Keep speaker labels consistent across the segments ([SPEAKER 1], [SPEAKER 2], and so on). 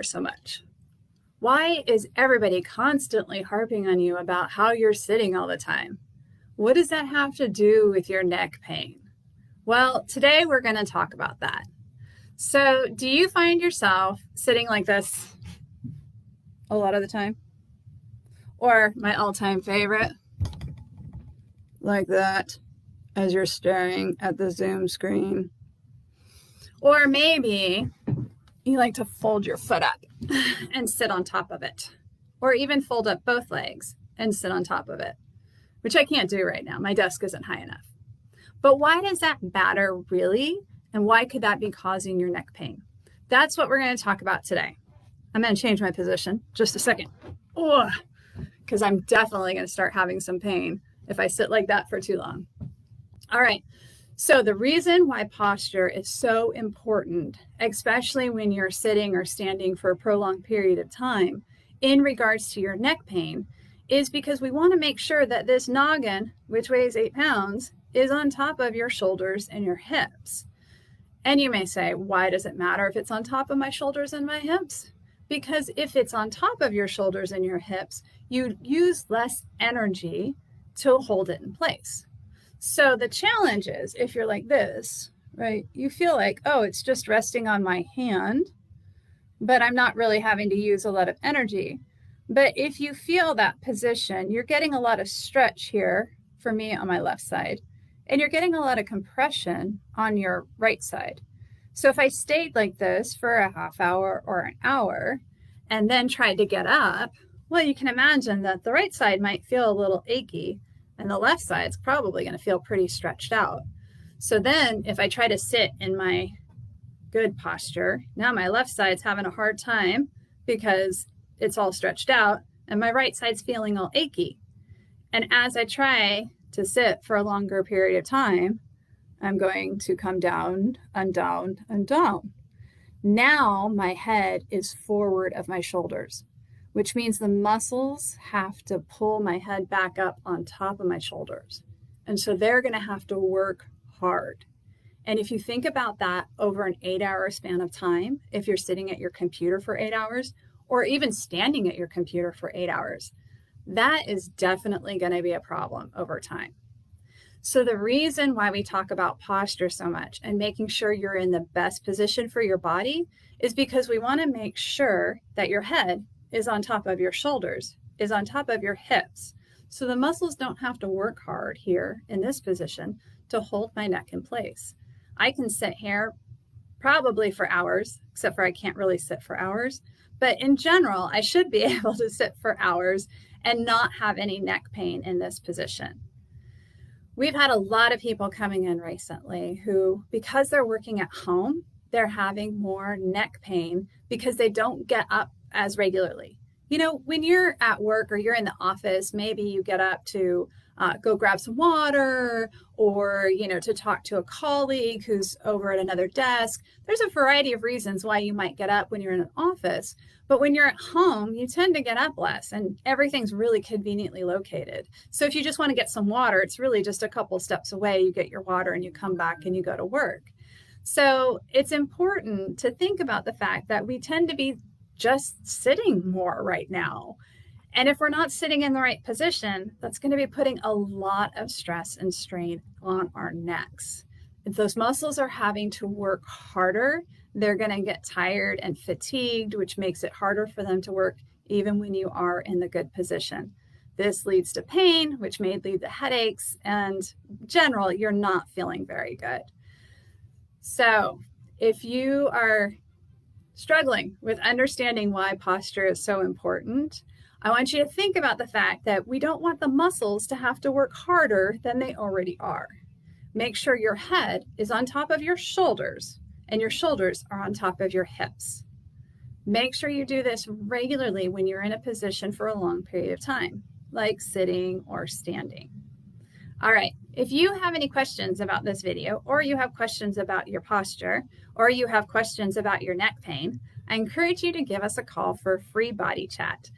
[SPEAKER 1] so much? Why is everybody constantly harping on you about how you're sitting all the time? What does that have to do with your neck pain? Well, today we're going to talk about that. So, do you find yourself sitting like this a lot of the time? Or my all-time favorite, like that, as you're staring at the Zoom screen? Or maybe you like to fold your foot up and sit on top of it, or even fold up both legs and sit on top of it, which I can't do right now. My desk isn't high enough. But why does that matter really? And why could that be causing your neck pain? That's what we're going to talk about today. I'm going to change my position just a second. Because I'm definitely going to start having some pain if I sit like that for too long. All right. So the reason why posture is so important, especially when you're sitting or standing for a prolonged period of time in regards to your neck pain, is because we want to make sure that this noggin, which weighs 8 pounds, is on top of your shoulders and your hips. And you may say, why does it matter if it's on top of my shoulders and my hips? Because if it's on top of your shoulders and your hips, you use less energy to hold it in place. So the challenge is, if you're like this, right, you feel like, oh, it's just resting on my hand, but I'm not really having to use a lot of energy. But if you feel that position, you're getting a lot of stretch here, for me on my left side, and you're getting a lot of compression on your right side. So if I stayed like this for a half hour or an hour and then tried to get up, well, you can imagine that the right side might feel a little achy and the left side's probably going to feel pretty stretched out. So then if I try to sit in my good posture, now my left side's having a hard time because it's all stretched out and my right side's feeling all achy. And as I try to sit for a longer period of time, I'm going to come down and down and down. Now my head is forward of my shoulders, which means the muscles have to pull my head back up on top of my shoulders. And so they're going to have to work hard. And if you think about that over an 8-hour span of time, if you're sitting at your computer for 8 hours, or even standing at your computer for 8 hours, that is definitely going to be a problem over time. So the reason why we talk about posture so much and making sure you're in the best position for your body is because we want to make sure that your head is on top of your shoulders, is on top of your hips. So the muscles don't have to work hard here in this position to hold my neck in place. I can sit here probably for hours, except for I can't really sit for hours. But in general, I should be able to sit for hours and not have any neck pain in this position. We've had a lot of people coming in recently who, because they're working at home, they're having more neck pain because they don't get up as regularly. You know, when you're at work or you're in the office, maybe you get up to go grab some water or, to talk to a colleague who's over at another desk. There's a variety of reasons why you might get up when you're in an office. But when you're at home, you tend to get up less and everything's really conveniently located. So if you just want to get some water, it's really just a couple steps away. You get your water and you come back and you go to work. So it's important to think about the fact that we tend to be just sitting more right now. And if we're not sitting in the right position, that's going to be putting a lot of stress and strain on our necks. If those muscles are having to work harder, they're going to get tired and fatigued, which makes it harder for them to work even when you are in the good position. This leads to pain, which may lead to headaches, and in general, you're not feeling very good. So if you are struggling with understanding why posture is so important, I want you to think about the fact that we don't want the muscles to have to work harder than they already are. Make sure your head is on top of your shoulders and your shoulders are on top of your hips. Make sure you do this regularly when you're in a position for a long period of time, like sitting or standing. All right, if you have any questions about this video, or you have questions about your posture, or you have questions about your neck pain, I encourage you to give us a call for a free body chat.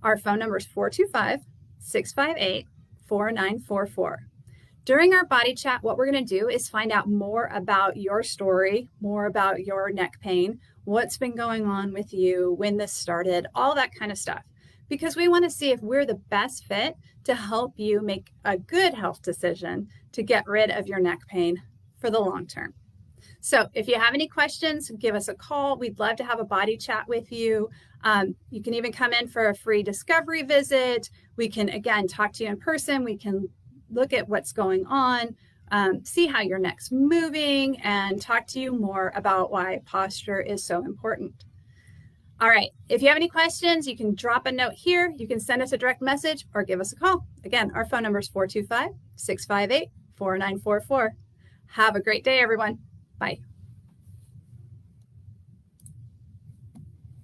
[SPEAKER 1] Our phone number is 425-658-4944. During our body chat, what we're going to do is find out more about your story, more about your neck pain, what's been going on with you, when this started, all that kind of stuff. Because we want to see if we're the best fit to help you make a good health decision to get rid of your neck pain for the long term. So if you have any questions, give us a call. We'd love to have a body chat with you. You can even come in for a free discovery visit. We can, again, talk to you in person. We can look at what's going on, see how your neck's moving, and talk to you more about why posture is so important. All right, if you have any questions, you can drop a note here. You can send us a direct message or give us a call. Again, our phone number is 425-658-4944. Have a great day, everyone. Bye.